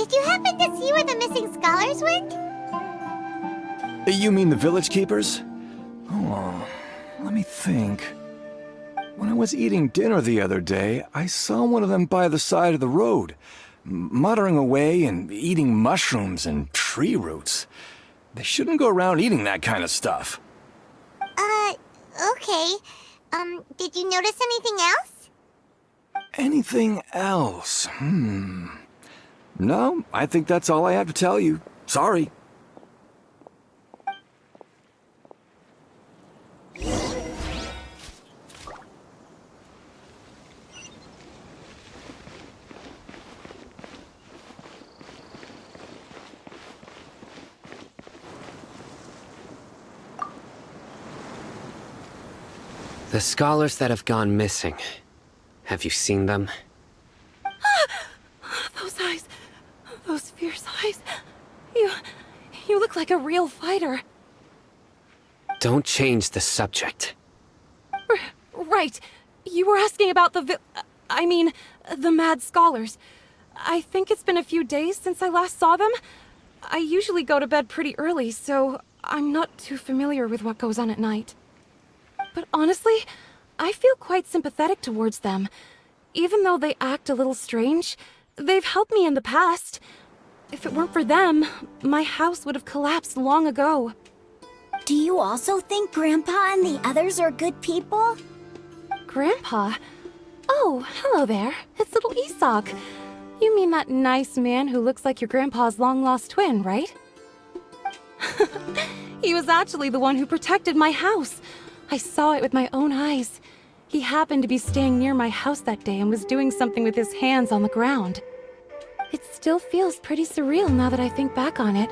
Did you happen to see where the missing scholars went? You mean the village keepers? Oh, let me think. When I was eating dinner the other day, I saw one of them by the side of the road, muttering away and eating mushrooms and tree roots. They shouldn't go around eating that kind of stuff. Okay. Did you notice anything else? Anything else? No, I think that's all I have to tell you. Sorry. The scholars that have gone missing. Have you seen them? Those eyes. Those fierce eyes. You look like a real fighter. Don't change the subject. Right. You were asking about the mad scholars. I think it's been a few days since I last saw them. I usually go to bed pretty early, so I'm not too familiar with what goes on at night. But honestly, I feel quite sympathetic towards them. Even though they act a little strange, they've helped me in the past. If it weren't for them, my house would have collapsed long ago. Do you also think Grandpa and the others are good people? Grandpa? Oh, hello there. It's little Isak. You mean that nice man who looks like your grandpa's long-lost twin, right? He was actually the one who protected my house. I saw it with my own eyes. He happened to be staying near my house that day and was doing something with his hands on the ground. It still feels pretty surreal now that I think back on it.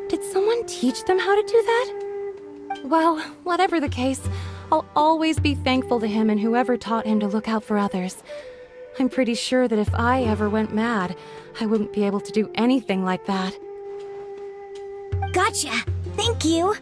Did someone teach them how to do that? Well, whatever the case, I'll always be thankful to him and whoever taught him to look out for others. I'm pretty sure that if I ever went mad, I wouldn't be able to do anything like that. Gotcha. Thank you.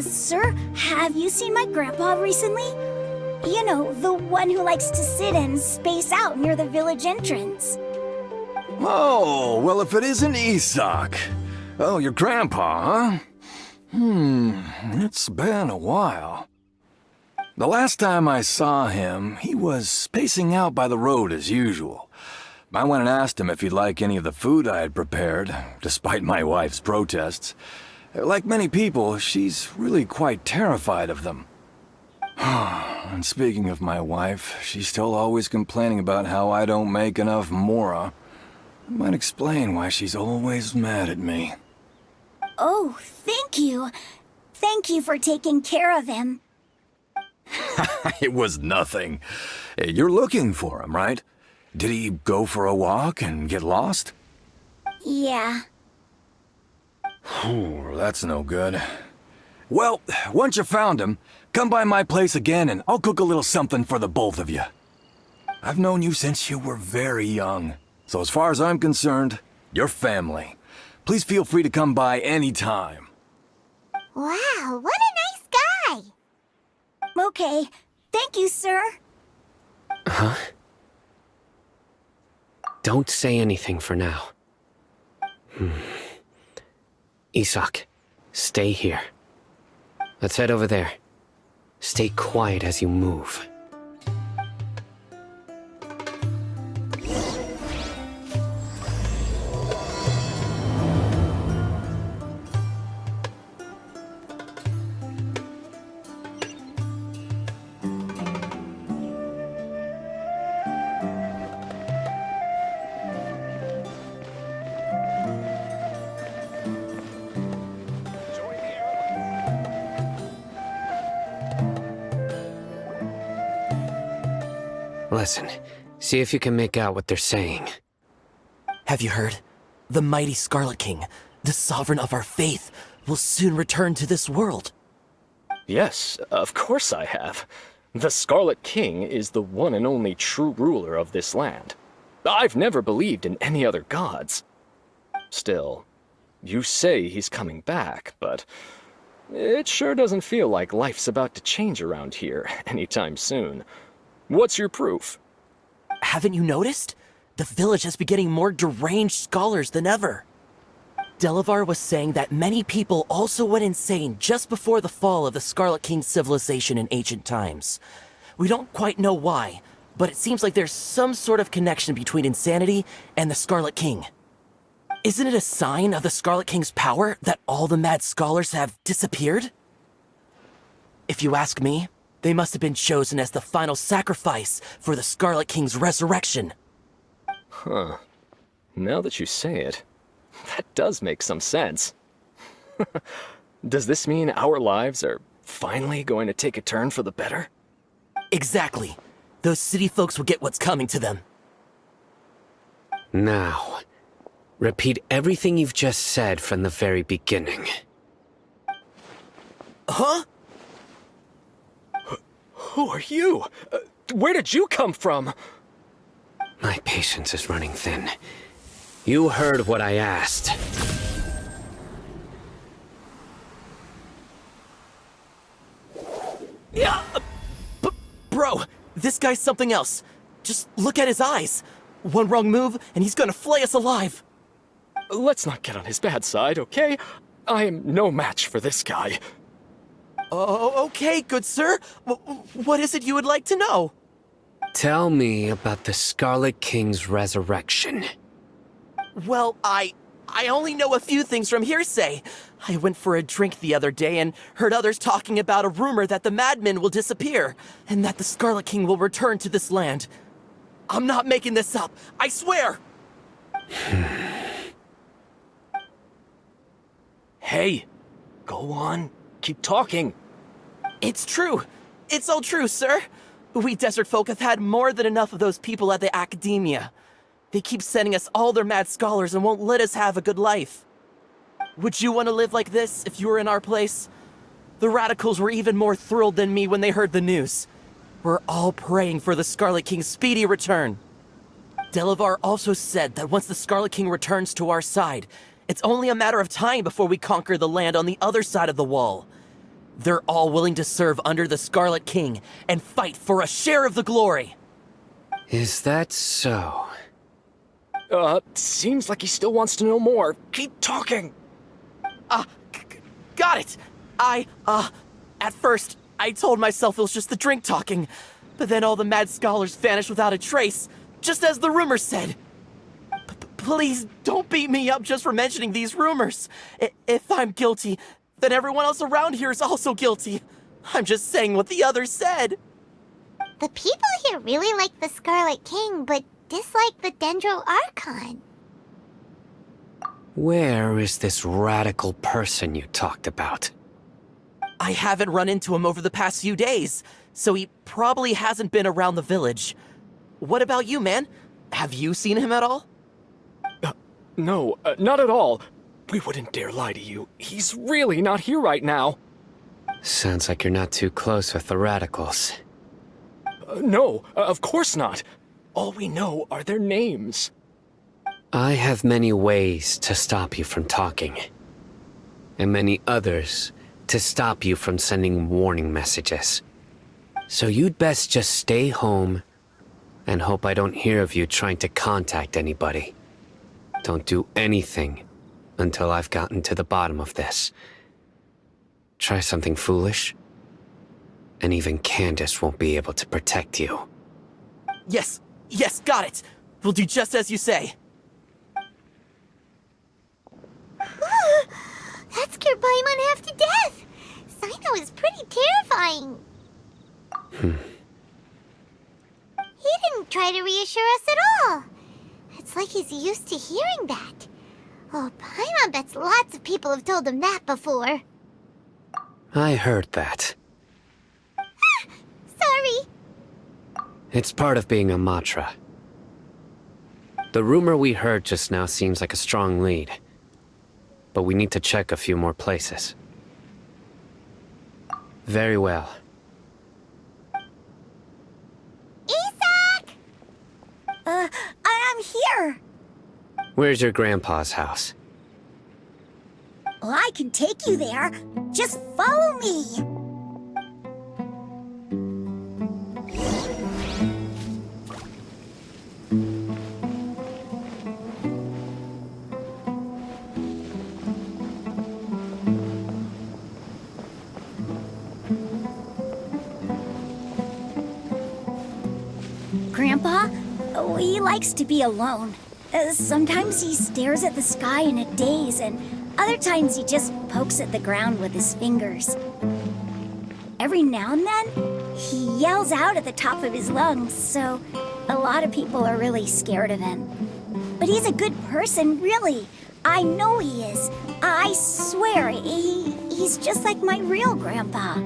Sir, have you seen my grandpa recently? You know, the one who likes to sit and space out near the village entrance. Oh, well, if it isn't Isak. Oh, your grandpa, huh? It's been a while. The last time I saw him, he was spacing out by the road as usual. I went and asked him if he'd like any of the food I had prepared, despite my wife's protests. Like many people, she's really quite terrified of them. And speaking of my wife, she's still always complaining about how I don't make enough mora. That might explain why she's always mad at me. Oh, thank you. Thank you for taking care of him. It was nothing. You're looking for him, right? Did he go for a walk and get lost? Yeah. That's no good. Well, once you found him, come by my place again and I'll cook a little something for the both of you. I've known you since you were very young, so as far as I'm concerned, you're family. Please feel free to come by anytime. Wow, what a nice guy! Okay, thank you, sir. Huh? Don't say anything for now. Isak, stay here. Let's head over there. Stay quiet as you move. Listen, see if you can make out what they're saying. Have you heard? The mighty Scarlet King, the sovereign of our faith, will soon return to this world. Yes, of course I have. The Scarlet King is the one and only true ruler of this land. I've never believed in any other gods. Still, you say he's coming back, but it sure doesn't feel like life's about to change around here anytime soon. What's your proof? Haven't you noticed? The village has been getting more deranged scholars than ever. Delavar was saying that many people also went insane just before the fall of the Scarlet King's civilization in ancient times. We don't quite know why, but it seems like there's some sort of connection between insanity and the Scarlet King. Isn't it a sign of the Scarlet King's power that all the mad scholars have disappeared? If you ask me, they must have been chosen as the final sacrifice for the Scarlet King's resurrection. Huh. Now that you say it, that does make some sense. Does this mean our lives are finally going to take a turn for the better? Exactly. Those city folks will get what's coming to them. Now, repeat everything you've just said from the very beginning. Huh? Who are you? Where did you come from? My patience is running thin. You heard what I asked. Yeah, bro, this guy's something else. Just look at his eyes. One wrong move, and he's gonna flay us alive. Let's not get on his bad side, okay? I am no match for this guy. Oh, okay, good sir. What is it you would like to know? Tell me about the Scarlet King's resurrection. Well, I only know a few things from hearsay. I went for a drink the other day and heard others talking about a rumor that the madmen will disappear, and that the Scarlet King will return to this land. I'm not making this up, I swear! Hey, go on. Keep talking. It's true. It's all true, sir. We desert folk have had more than enough of those people at the academia. They keep sending us all their mad scholars and won't let us have a good life. Would you want to live like this if you were in our place? The radicals were even more thrilled than me when they heard the news. We're all praying for the Scarlet King's speedy return. Delavar also said that once the Scarlet King returns to our side, it's only a matter of time before we conquer the land on the other side of the wall. They're all willing to serve under the Scarlet King and fight for a share of the glory. Is that so? Seems like he still wants to know more. Keep talking. Got it. At first, I told myself it was just the drink talking, but then all the mad scholars vanished without a trace, just as the rumors said. Please don't beat me up just for mentioning these rumors. If I'm guilty, then everyone else around here is also guilty. I'm just saying what the others said. The people here really like the Scarlet King, but dislike the Dendro Archon. Where is this radical person you talked about? I haven't run into him over the past few days, so he probably hasn't been around the village. What about you, man? Have you seen him at all? No, not at all. We wouldn't dare lie to you. He's really not here right now. Sounds like you're not too close with the radicals. No, of course not. All we know are their names. I have many ways to stop you from talking, and many others to stop you from sending warning messages. So you'd best just stay home and hope I don't hear of you trying to contact anybody. Don't do anything until I've gotten to the bottom of this. Try something foolish, and even Candace won't be able to protect you. Yes, got it. We'll do just as you say. That scared Paimon half to death. Sino is pretty terrifying. He didn't try to reassure us at all. It's like he's used to hearing that. Oh, Paimon bets lots of people have told him that before. I heard that. Sorry. It's part of being a Matra. The rumor we heard just now seems like a strong lead. But we need to check a few more places. Very well. Isak! I'm here! Where's your grandpa's house? Well, I can take you there. Just follow me. Grandpa, he likes to be alone. Sometimes he stares at the sky in a daze, and other times he just pokes at the ground with his fingers. Every now and then, he yells out at the top of his lungs, so a lot of people are really scared of him. But he's a good person, really. I know he is. I swear, he's just like my real grandpa.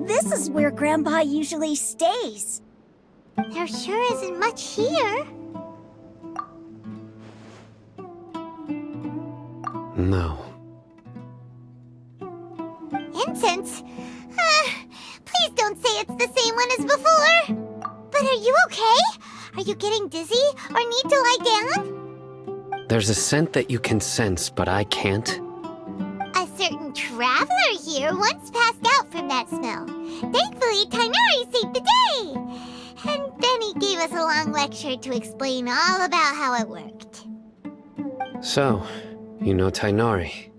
This is where Grandpa usually stays. There sure isn't much here. No. Incense? Please don't say it's the same one as before. But are you okay? Are you getting dizzy or need to lie down? There's a scent that you can sense, but I can't. A certain traveler here once passed out from that smell. Thankfully, Tainari saved the day. And then he gave us a long lecture to explain all about how it worked. So, you know Tainari.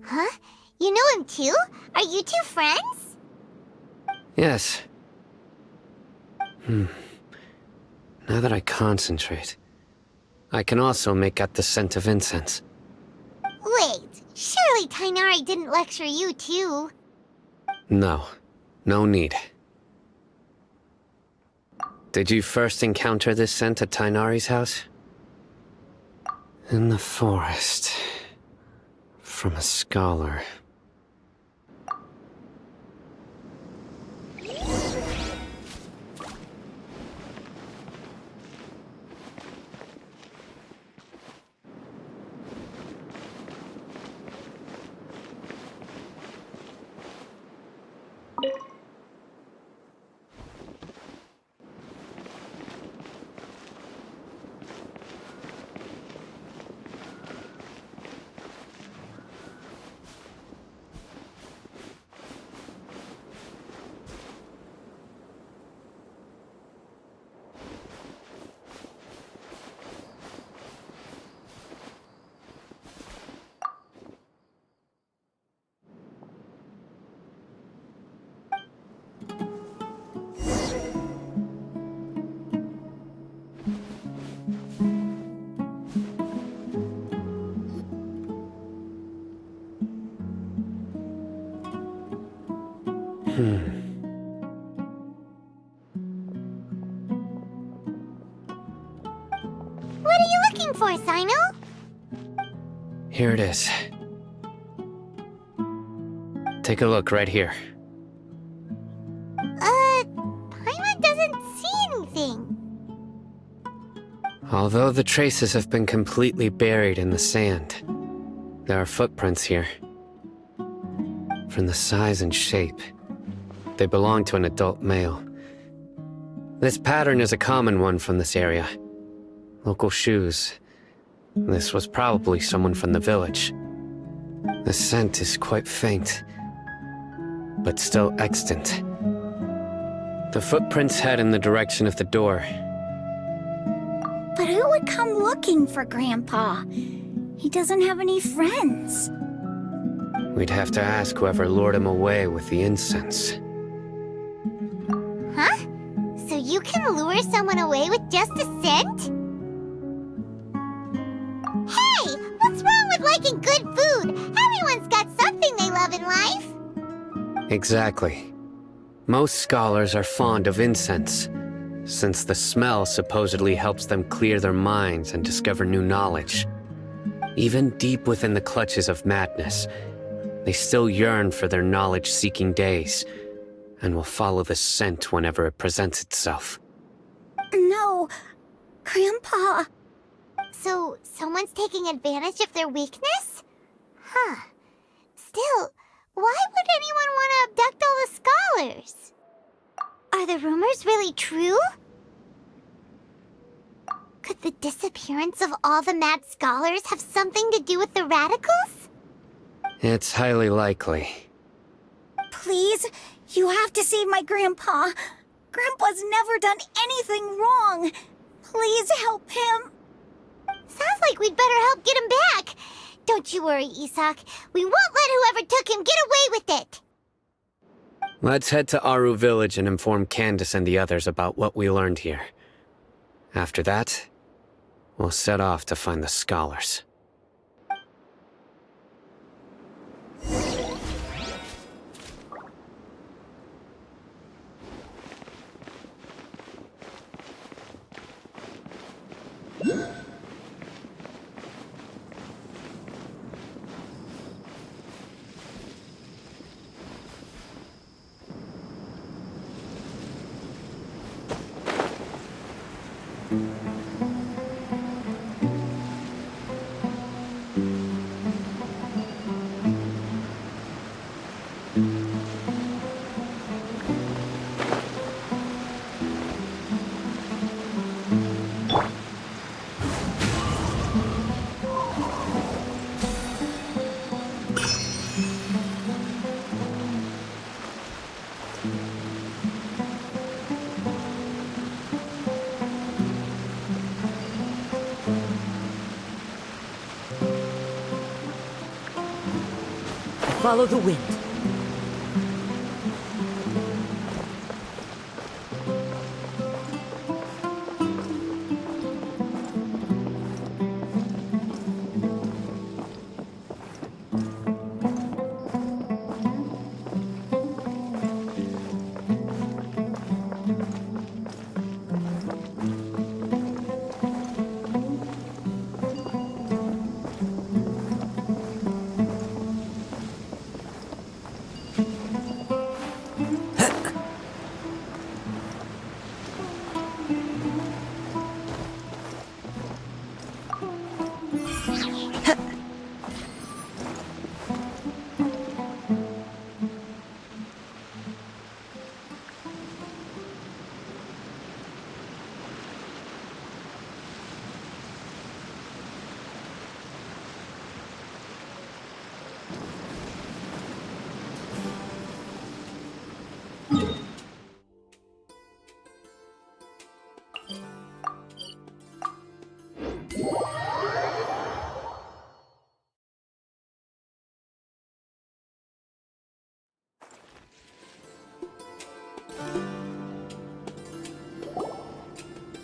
Huh? You know him too? Are you two friends? Yes. Now that I concentrate, I can also make out the scent of incense. Wait, surely Tainari didn't lecture you too. No. No need. Did you first encounter this scent at Tainari's house? In the forest. From a scholar. What are you looking for, Sino? Here it is. Take a look right here. Paimon doesn't see anything. Although the traces have been completely buried in the sand, there are footprints here. From the size and shape, they belong to an adult male. This pattern is a common one from this area. Local shoes. This was probably someone from the village. The scent is quite faint, but still extant. The footprints head in the direction of the door. But who would come looking for Grandpa? He doesn't have any friends. We'd have to ask whoever lured him away with the incense. Huh? So you can lure someone away with just a scent? Hey! What's wrong with liking good food? Everyone's got something they love in life. Exactly. Most scholars are fond of incense, since the smell supposedly helps them clear their minds and discover new knowledge. Even deep within the clutches of madness, they still yearn for their knowledge-seeking days, and will follow the scent whenever it presents itself. No, Grandpa. So, someone's taking advantage of their weakness? Huh. Still, why would anyone want to abduct all the scholars? Are the rumors really true? Could the disappearance of all the mad scholars have something to do with the radicals? It's highly likely. Please, you have to save my Grandpa. Grandpa's never done anything wrong. Please help him. Sounds like we'd better help get him back. Don't you worry, Isak. We won't let whoever took him get away with it. Let's head to Aru Village and inform Candace and the others about what we learned here. After that, we'll set off to find the scholars. Follow the wind.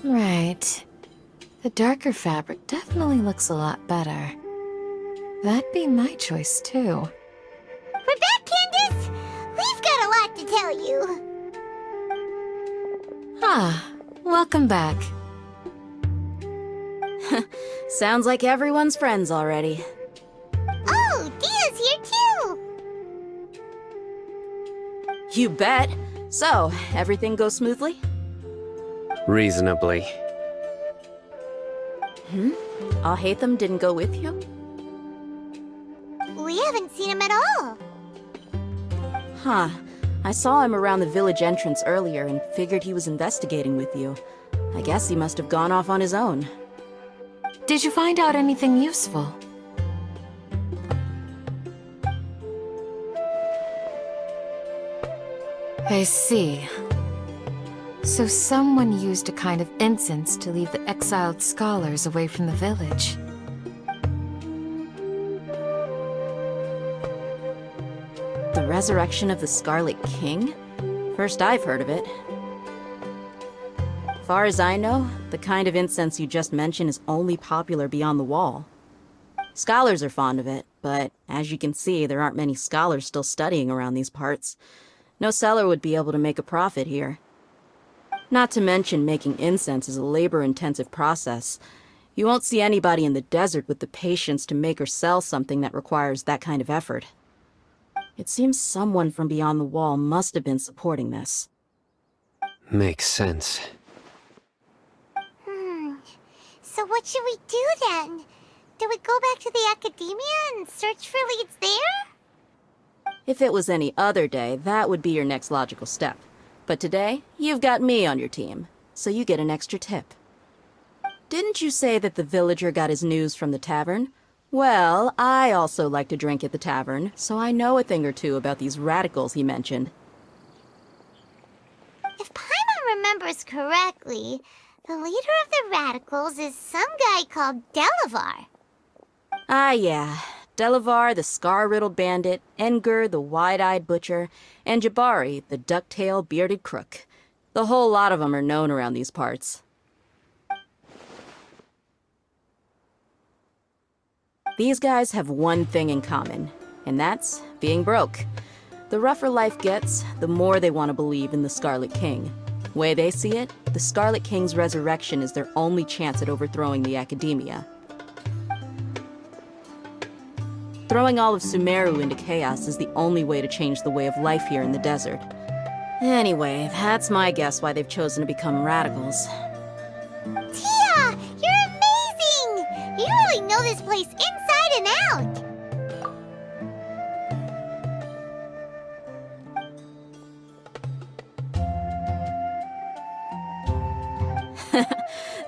Right. The darker fabric definitely looks a lot better. That'd be my choice, too. We're back, Candace! We've got a lot to tell you. Ah, welcome back. Sounds like everyone's friends already. Oh, Dia's here too! You bet. So, everything goes smoothly? Reasonably. Alhaitham didn't go with you? We haven't seen him at all. Huh. I saw him around the village entrance earlier and figured he was investigating with you. I guess he must have gone off on his own. Did you find out anything useful? I see. So someone used a kind of incense to lead the exiled scholars away from the village. The resurrection of the Scarlet King? First I've heard of it. Far as I know, the kind of incense you just mentioned is only popular beyond the wall. Scholars are fond of it, but as you can see, there aren't many scholars still studying around these parts. No seller would be able to make a profit here. Not to mention making incense is a labor-intensive process. You won't see anybody in the desert with the patience to make or sell something that requires that kind of effort. It seems someone from beyond the wall must have been supporting this. Makes sense. So what should we do then? Do we go back to the academia and search for leads there? If it was any other day, that would be your next logical step. But today, you've got me on your team, so you get an extra tip. Didn't you say that the villager got his news from the tavern? Well, I also like to drink at the tavern, so I know a thing or two about these radicals he mentioned. If Paimon remembers correctly, the leader of the radicals is some guy called Delavar. Ah, yeah. Delavar, the scar-riddled bandit, Engur, the wide-eyed butcher, and Jabari, the duck-tailed bearded crook. The whole lot of them are known around these parts. These guys have one thing in common, and that's being broke. The rougher life gets, the more they want to believe in the Scarlet King. Way they see it, the Scarlet King's resurrection is their only chance at overthrowing the academia. Throwing all of Sumeru into chaos is the only way to change the way of life here in the desert. Anyway, that's my guess why they've chosen to become radicals. Tia! You're amazing! You really know this place inside and out!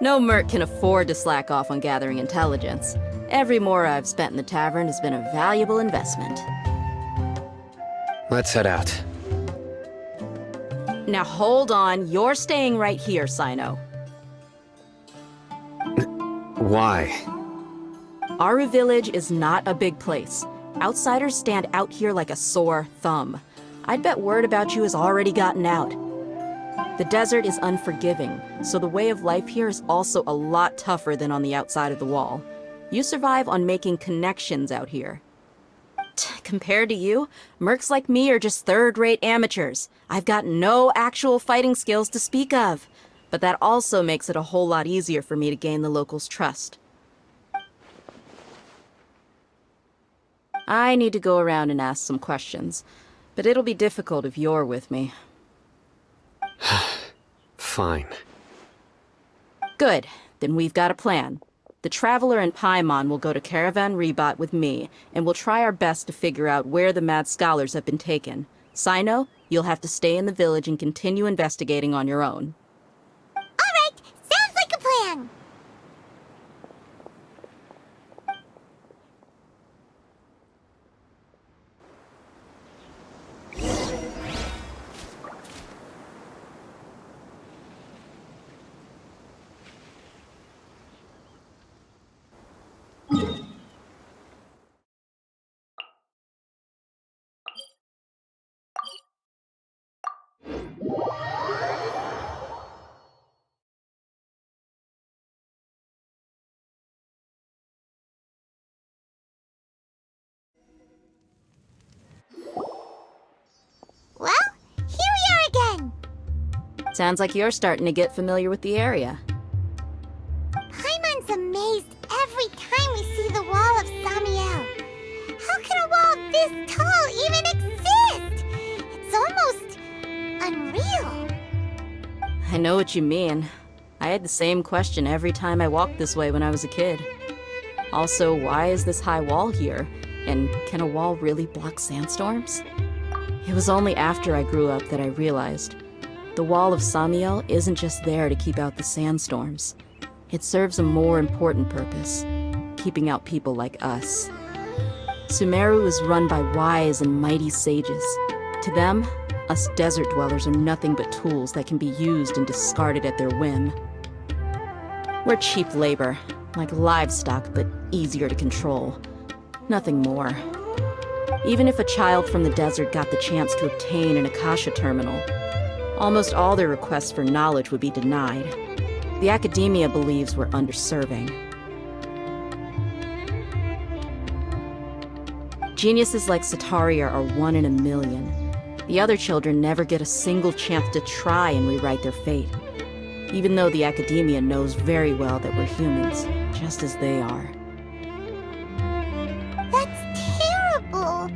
No merc can afford to slack off on gathering intelligence. Every mora I've spent in the tavern has been a valuable investment. Let's head out. Now hold on, you're staying right here, Sino. Why? Aru Village is not a big place. Outsiders stand out here like a sore thumb. I'd bet word about you has already gotten out. The desert is unforgiving, so the way of life here is also a lot tougher than on the outside of the wall. You survive on making connections out here. Compared to you, mercs like me are just third-rate amateurs. I've got no actual fighting skills to speak of. But that also makes it a whole lot easier for me to gain the locals' trust. I need to go around and ask some questions, but it'll be difficult if you're with me. Fine. Good. Then we've got a plan. The Traveler and Paimon will go to Caravan Rebat with me, and we'll try our best to figure out where the mad scholars have been taken. Sino, you'll have to stay in the village and continue investigating on your own. All right, sounds like a plan. Well, here we are again. Sounds like you're starting to get familiar with the area. Paimon's amazed every time we see the wall of Samiel. How can a wall this tall even exist? It's almost unreal. I know what you mean. I had the same question every time I walked this way when I was a kid. Also, why is this high wall here? And can a wall really block sandstorms? It was only after I grew up that I realized the wall of Samiel isn't just there to keep out the sandstorms. It serves a more important purpose, keeping out people like us. Sumeru is run by wise and mighty sages. To them, us desert dwellers are nothing but tools that can be used and discarded at their whim. We're cheap labor, like livestock, but easier to control. Nothing more. Even if a child from the desert got the chance to obtain an Akasha terminal, almost all their requests for knowledge would be denied. The academia believes we're underserving. Geniuses like Sataria are 1 in a million. The other children never get a single chance to try and rewrite their fate. Even though the academia knows very well that we're humans, just as they are. That's terrible.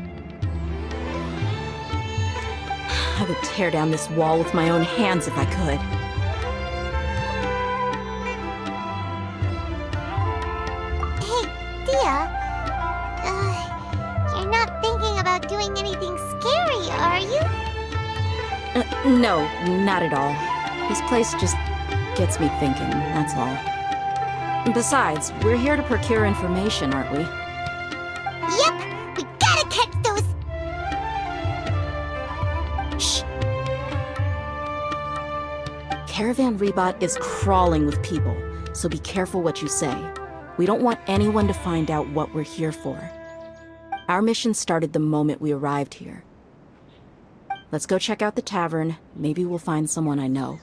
I would tear down this wall with my own hands if I could. Hey, Dia. You're not thinking about doing anything scary, are you? No, not at all. This place just gets me thinking, that's all. Besides, we're here to procure information, aren't we? Yep, we gotta catch those. Shh. Caravan Rebot is crawling with people, so be careful what you say. We don't want anyone to find out what we're here for. Our mission started the moment we arrived here. Let's go check out the tavern. Maybe we'll find someone I know.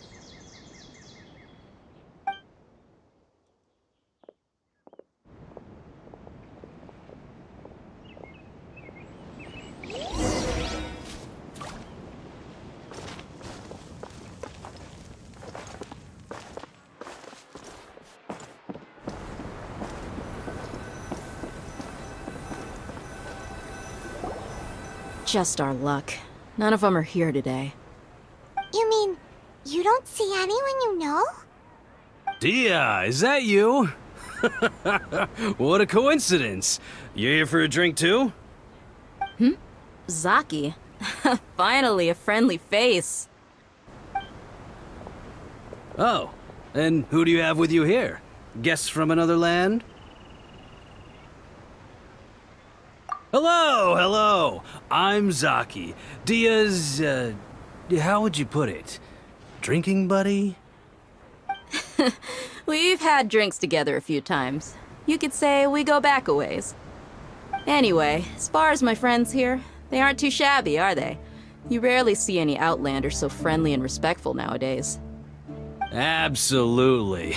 Just our luck. None of them are here today. You mean, you don't see anyone you know? Dia, is that you? What a coincidence. You here for a drink too? Zaki. Finally, a friendly face. Oh, and who do you have with you here? Guests from another land? Hello, hello. I'm Zaki. Dia's, how would you put it? Drinking buddy? We've had drinks together a few times. You could say we go back a ways. Anyway, as far as my friends here, they aren't too shabby, are they? You rarely see any Outlanders so friendly and respectful nowadays. Absolutely.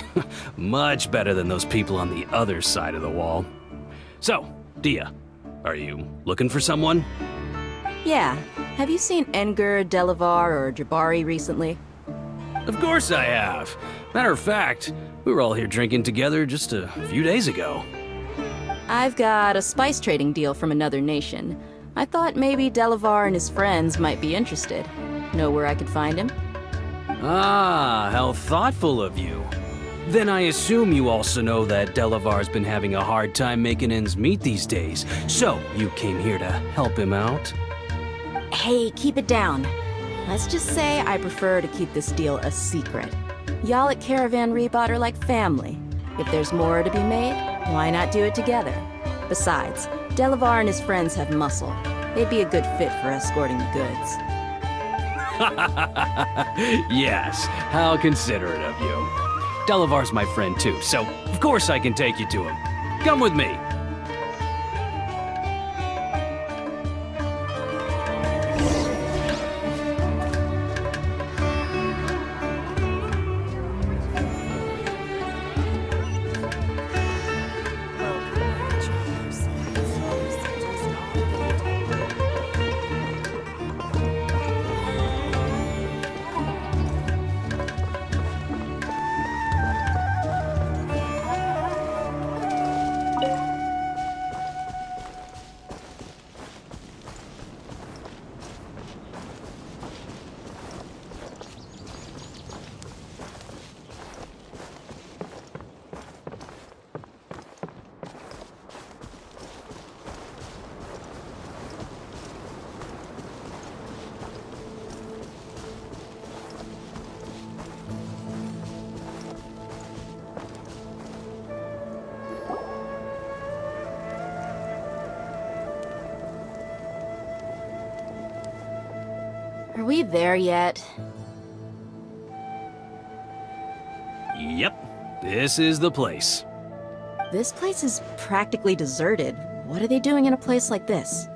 Much better than those people on the other side of the wall. So, Dia, are you looking for someone? Yeah. Have you seen Engur, Delavar, or Jabari recently? Of course I have. Matter of fact, we were all here drinking together just a few days ago. I've got a spice trading deal from another nation. I thought maybe Delavar and his friends might be interested. Know where I could find him? Ah, how thoughtful of you. Then I assume you also know that Delavar's been having a hard time making ends meet these days, so you came here to help him out? Hey, keep it down. Let's just say I prefer to keep this deal a secret. Y'all at Caravan Rebot are like family. If there's more to be made, why not do it together? Besides, Delavar and his friends have muscle. They'd be a good fit for escorting the goods. Yes, how considerate of you. Delavar's my friend too, so of course I can take you to him. Come with me. Are we there yet? Yep, this is the place. This place is practically deserted. What are they doing in a place like this?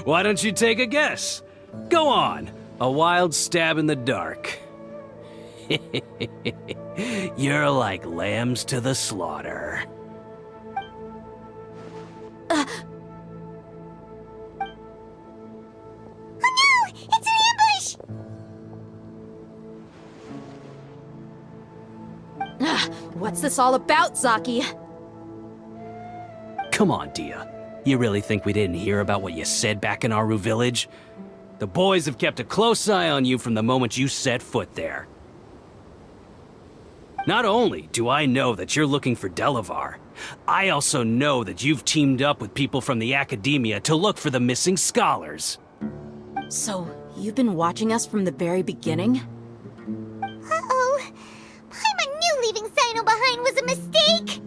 Why don't you take a guess? Go on, a wild stab in the dark. You're like lambs to the slaughter. Oh no! It's an ambush! What's this all about, Zaki? Come on, Dia. You really think we didn't hear about what you said back in Aru village? The boys have kept a close eye on you from the moment you set foot there. Not only do I know that you're looking for Delavar, I also know that you've teamed up with people from the Academia to look for the missing scholars. So, you've been watching us from the very beginning? Uh-oh. Paimon knew leaving Sino behind was a mistake!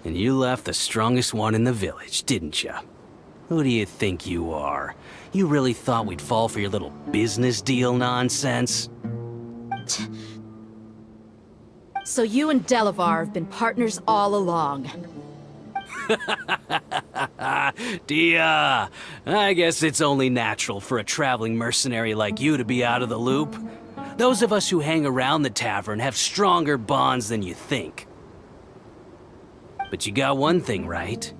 And you left the strongest one in the village, didn't you? Who do you think you are? You really thought we'd fall for your little business deal nonsense? So you and Delavar have been partners all along. Dia, I guess it's only natural for a traveling mercenary like you to be out of the loop. Those of us who hang around the tavern have stronger bonds than you think. But you got one thing right.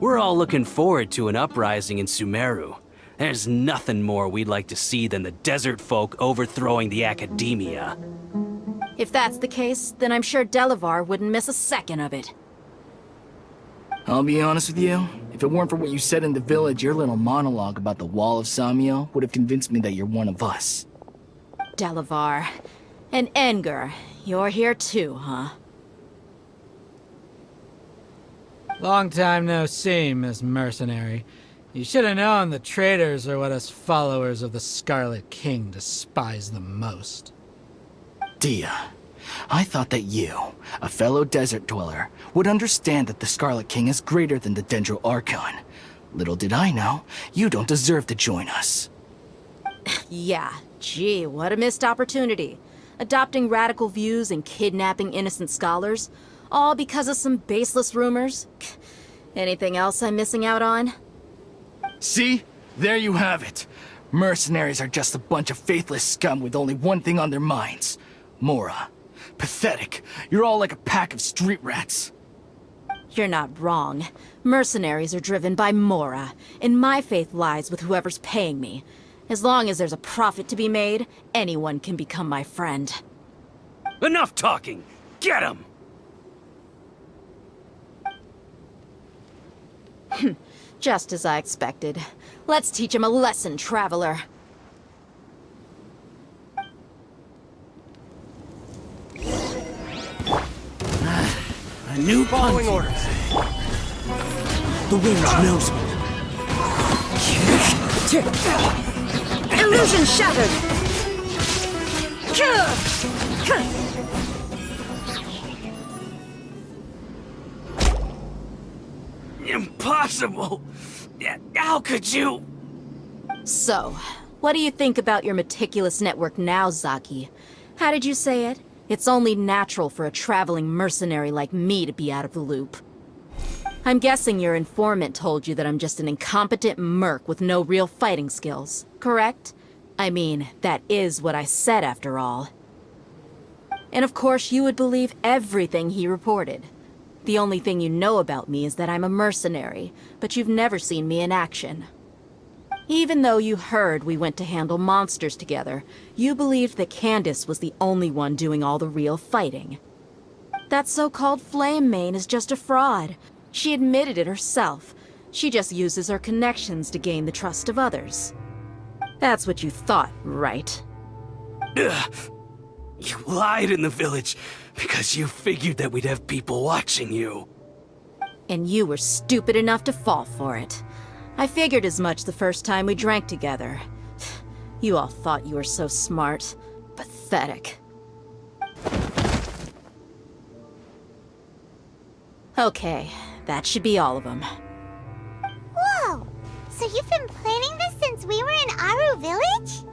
We're all looking forward to an uprising in Sumeru. There's nothing more we'd like to see than the desert folk overthrowing the Academia. If that's the case, then I'm sure Delavar wouldn't miss a second of it. I'll be honest with you, if it weren't for what you said in the village, your little monologue about the Wall of Samiel would have convinced me that you're one of us. Delavar. And Enger, you're here too, huh? Long time no see, Miss Mercenary. You should have known the traitors are what us followers of the Scarlet King despise the most. Dia, I thought that you, a fellow desert dweller, would understand that the Scarlet King is greater than the Dendro Archon. Little did I know, you don't deserve to join us. Yeah, gee, what a missed opportunity. Adopting radical views and kidnapping innocent scholars, all because of some baseless rumors. Anything else I'm missing out on? See? There you have it. Mercenaries are just a bunch of faithless scum with only one thing on their minds. Mora. Pathetic. You're all like a pack of street rats. You're not wrong. Mercenaries are driven by Mora, and my faith lies with whoever's paying me. As long as there's a profit to be made, anyone can become my friend. Enough talking! Get him! Just as I expected. Let's teach him a lesson, traveler. A new Following orders. The wind knows me. Illusion shattered! Impossible! How could you? So, what do you think about your meticulous network now, Zaki? How did you say it? It's only natural for a traveling mercenary like me to be out of the loop. I'm guessing your informant told you that I'm just an incompetent merc with no real fighting skills, correct? I mean, that is what I said after all. And of course you would believe everything he reported. The only thing you know about me is that I'm a mercenary, but you've never seen me in action. Even though you heard we went to handle monsters together, you believed that Candace was the only one doing all the real fighting. That so-called Flame Mane is just a fraud. She admitted it herself. She just uses her connections to gain the trust of others. That's what you thought, right? Ugh. You lied in the village because you figured that we'd have people watching you. And you were stupid enough to fall for it. I figured as much the first time we drank together. You all thought you were so smart. Pathetic. Okay, that should be all of them. Whoa! So you've been planning this since we were in Aru Village?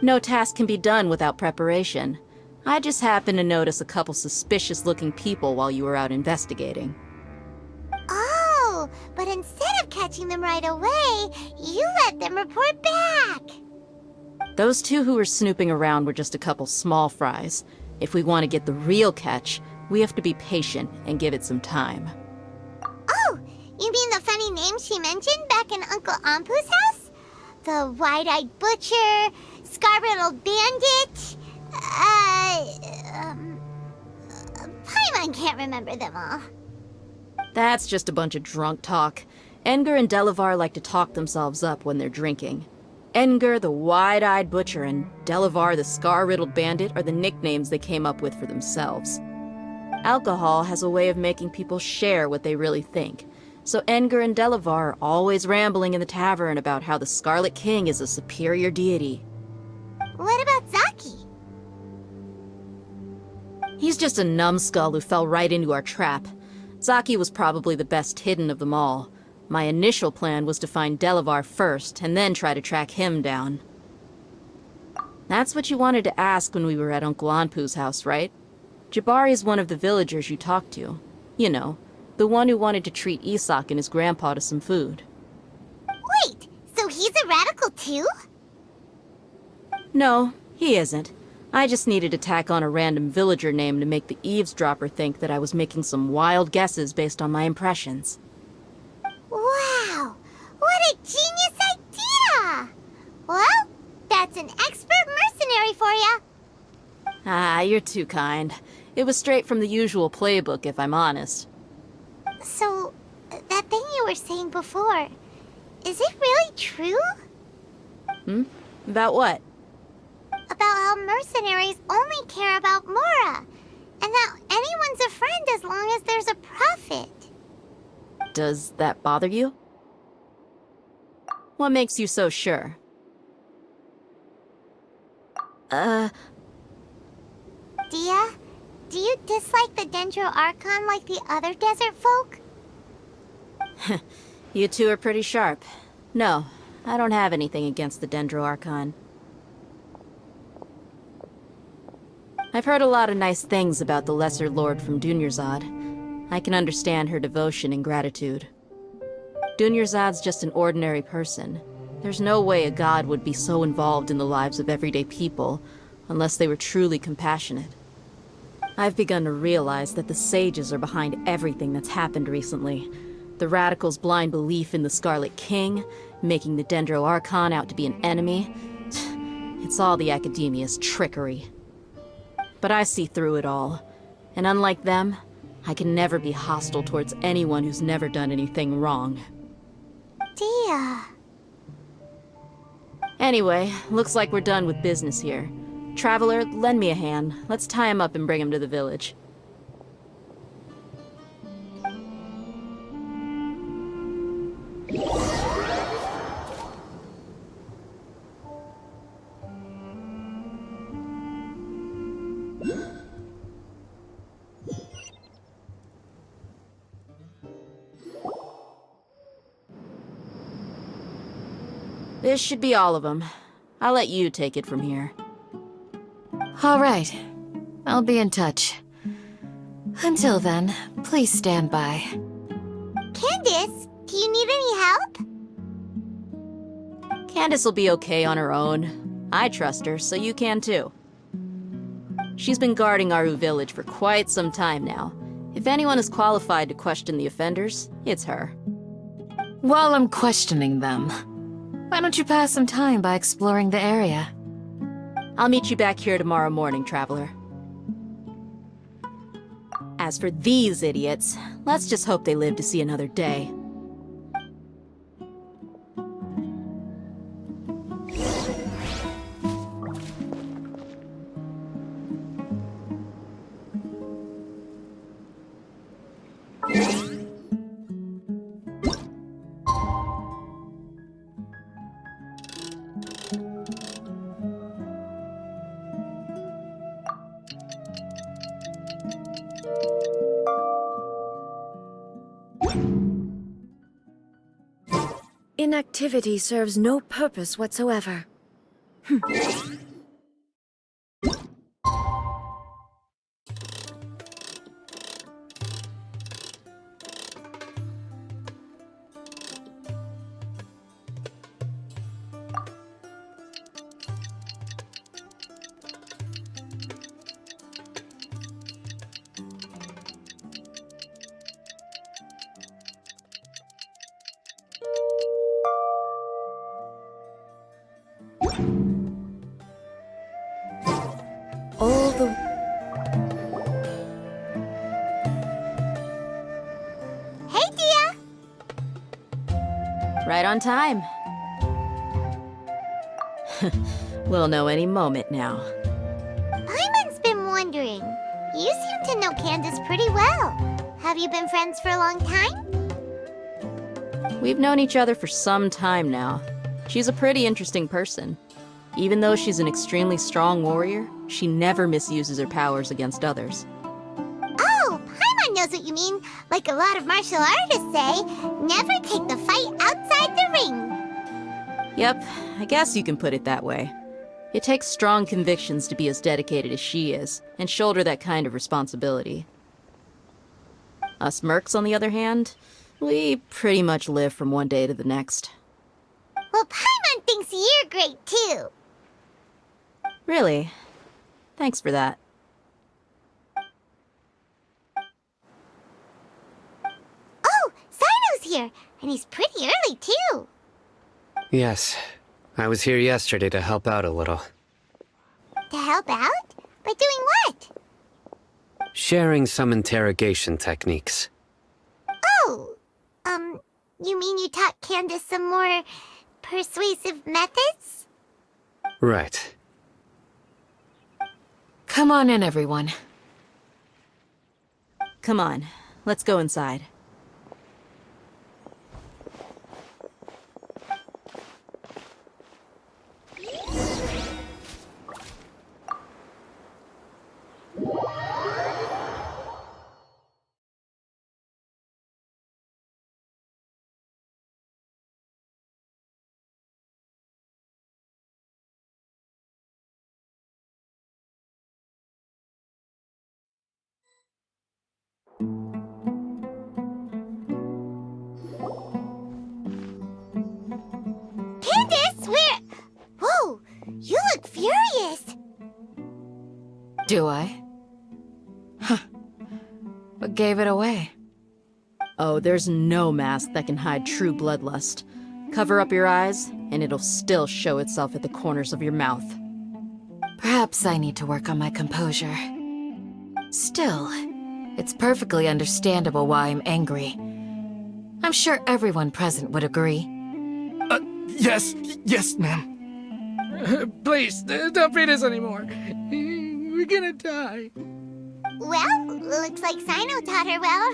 No task can be done without preparation. I just happened to notice a couple suspicious-looking people while you were out investigating. Oh, but instead of catching them right away, you let them report back. Those two who were snooping around were just a couple small fries. If we want to get the real catch, we have to be patient and give it some time. Oh, you mean the funny name she mentioned back in Uncle Ampu's house? The wide-eyed butcher, scar-riddled bandit, Paimon can't remember them all. That's just a bunch of drunk talk. Edgar and Delavar like to talk themselves up when they're drinking. Edgar, the wide-eyed butcher, and Delavar, the scar-riddled bandit, are the nicknames they came up with for themselves. Alcohol has a way of making people share what they really think. So Edgar and Delavar are always rambling in the tavern about how the Scarlet King is a superior deity. What about Zaki? He's just a numbskull who fell right into our trap. Zaki was probably the best hidden of them all. My initial plan was to find Delavar first, and then try to track him down. That's what you wanted to ask when we were at Uncle Anpu's house, right? Jabari is one of the villagers you talked to. You know, the one who wanted to treat Isak and his grandpa to some food. Wait, so he's a radical too? No, he isn't. I just needed to tack on a random villager name to make the eavesdropper think that I was making some wild guesses based on my impressions. Wow, what a genius idea! Well, that's an expert mercenary for you. Ah, you're too kind. It was straight from the usual playbook, if I'm honest. So, that thing you were saying before, is it really true? About what? About how mercenaries only care about Mora, and that anyone's a friend as long as there's a profit. Does that bother you? What makes you so sure? Dia, do you dislike the Dendro Archon like the other desert folk? You two are pretty sharp. No, I don't have anything against the Dendro Archon. I've heard a lot of nice things about the Lesser Lord from Dunyarzad. I can understand her devotion and gratitude. Dunyarzad's just an ordinary person. There's no way a god would be so involved in the lives of everyday people, unless they were truly compassionate. I've begun to realize that the sages are behind everything that's happened recently. The radicals' blind belief in the Scarlet King, making the Dendro Archon out to be an enemy. It's all the Academia's trickery. But I see through it all. And unlike them, I can never be hostile towards anyone who's never done anything wrong. Dia. Anyway, looks like we're done with business here. Traveler, lend me a hand. Let's tie him up and bring him to the village. This should be all of them. I'll let you take it from here. All right. I'll be in touch. Until then, please stand by. Candace, do you need any help? Candace will be okay on her own. I trust her, so you can too. She's been guarding Aru village for quite some time now. If anyone is qualified to question the offenders, it's her. While I'm questioning them, why don't you pass some time by exploring the area? I'll meet you back here tomorrow morning, Traveler. As for these idiots, let's just hope they live to see another day. Inactivity serves no purpose whatsoever. Right on time. We'll know any moment now. Paimon's been wondering. You seem to know Candace pretty well. Have you been friends for a long time? We've known each other for some time now. She's a pretty interesting person. Even though she's an extremely strong warrior, she never misuses her powers against others. Oh, Paimon knows what you mean. Like a lot of martial artists say, never take the fight outside the ring. Yep, I guess you can put it that way. It takes strong convictions to be as dedicated as she is, and shoulder that kind of responsibility. Us mercs, on the other hand, we pretty much live from one day to the next. Well, Paimon thinks you're great too. Really? Thanks for that. Oh, Sino's here, and he's pretty early too. Yes, I was here yesterday to help out a little. To help out? By doing what? Sharing some interrogation techniques. Oh, you mean you taught Candace some more persuasive methods? Right. Come on in, everyone. Come on, let's go inside. Candace, where? Whoa, you look furious. Do I? Huh. What gave it away? Oh, there's no mask that can hide true bloodlust. Cover up your eyes, and it'll still show itself at the corners of your mouth. Perhaps I need to work on my composure. Still, it's perfectly understandable why I'm angry. I'm sure everyone present would agree. Yes, ma'am. Please, don't beat us anymore. We're gonna die. Well, looks like Sino taught her well.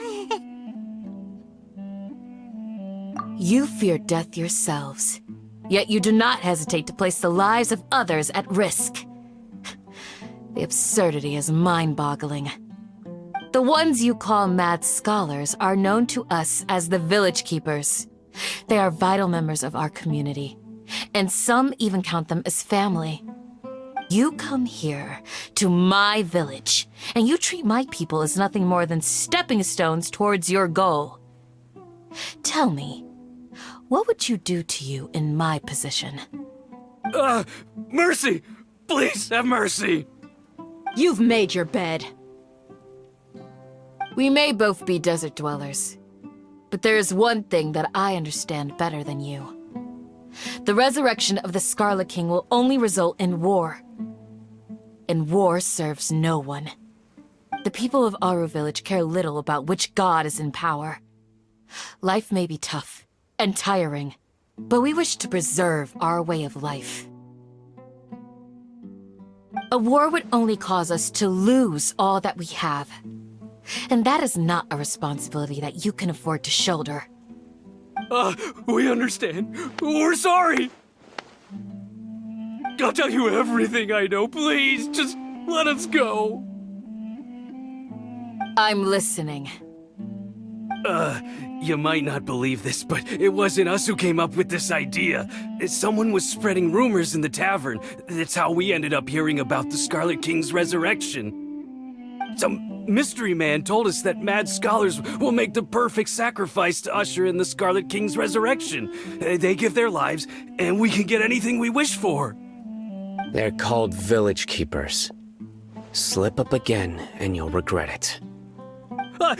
You fear death yourselves, yet you do not hesitate to place the lives of others at risk. The absurdity is mind-boggling. The ones you call mad scholars are known to us as the Village Keepers. They are vital members of our community, and some even count them as family. You come here, to my village, and you treat my people as nothing more than stepping stones towards your goal. Tell me, what would you do to you in my position? Mercy! Please have mercy! You've made your bed. We may both be desert dwellers, but there is one thing that I understand better than you. The resurrection of the Scarlet King will only result in war. And war serves no one. The people of Aru Village care little about which god is in power. Life may be tough and tiring, but we wish to preserve our way of life. A war would only cause us to lose all that we have. And that is not a responsibility that you can afford to shoulder. We understand. We're sorry! I'll tell you everything I know, please. Just let us go. I'm listening. You might not believe this, but it wasn't us who came up with this idea. Someone was spreading rumors in the tavern. That's how we ended up hearing about the Scarlet King's resurrection. Some mystery man told us that mad scholars will make the perfect sacrifice to usher in the Scarlet King's resurrection. They give their lives, and we can get anything we wish for. They're called Village Keepers. Slip up again, and you'll regret it.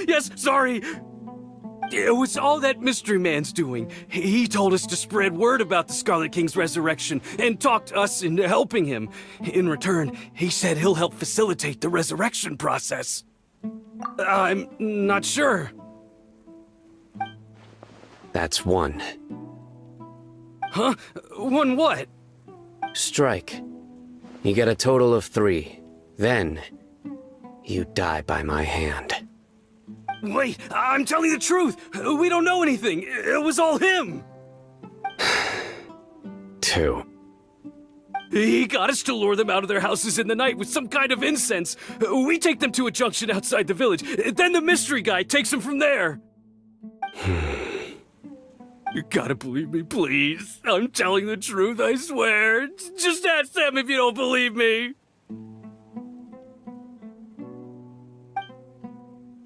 Yes, sorry! It was all that mystery man's doing. He told us to spread word about the Scarlet King's resurrection and talked us into helping him. In return, he said he'll help facilitate the resurrection process. I'm not sure. That's one. Huh? Won what? Strike. You get a total of 3. Then, you die by my hand. Wait, I'm telling the truth! We don't know anything! It was all him! 2. He got us to lure them out of their houses in the night with some kind of incense. We take them to a junction outside the village. Then the mystery guy takes them from there. You gotta believe me, please. I'm telling the truth, I swear. Just ask them if you don't believe me.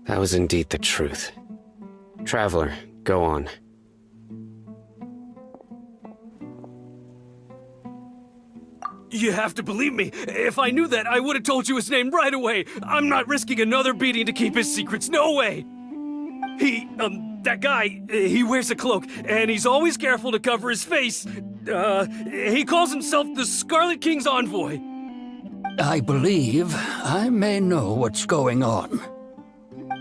That was indeed the truth. Traveler, go on. You have to believe me. If I knew that, I would have told you his name right away. I'm not risking another beating to keep his secrets. No way. That guy, he wears a cloak, and he's always careful to cover his face. He calls himself the Scarlet King's envoy. I believe I may know what's going on.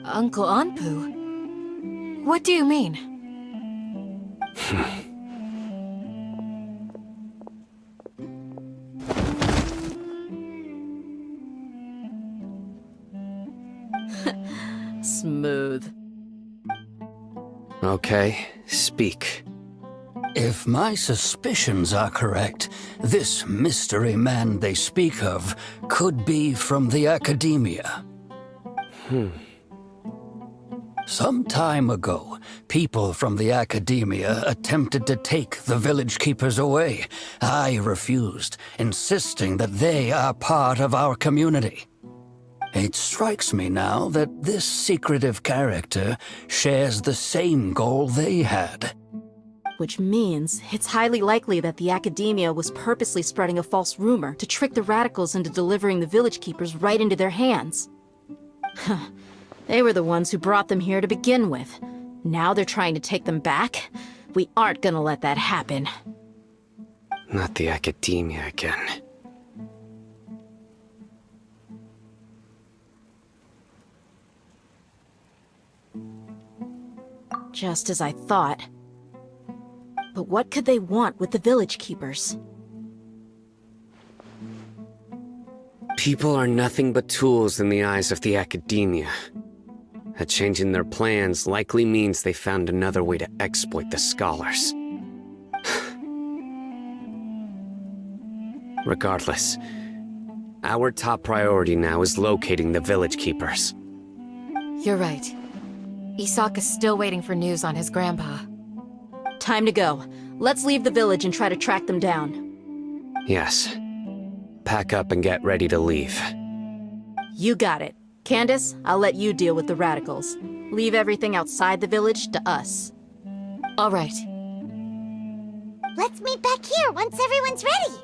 Uncle Anpu? What do you mean? Smooth. Okay, speak. If my suspicions are correct, this mystery man they speak of could be from the academia. Some time ago, people from the academia attempted to take the village keepers away. I refused, insisting that they are part of our community. It strikes me now that this secretive character shares the same goal they had. Which means it's highly likely that the academia was purposely spreading a false rumor to trick the radicals into delivering the village keepers right into their hands. They were the ones who brought them here to begin with. Now they're trying to take them back? We aren't gonna let that happen. Not the academia again. Just as I thought. But what could they want with the village keepers? People are nothing but tools in the eyes of the academia. A change in their plans likely means they found another way to exploit the scholars. Regardless, our top priority now is locating the village keepers. You're right. Isak is still waiting for news on his grandpa. Time to go. Let's leave the village and try to track them down. Yes. Pack up and get ready to leave. You got it. Candace, I'll let you deal with the radicals. Leave everything outside the village to us. All right. Let's meet back here once everyone's ready.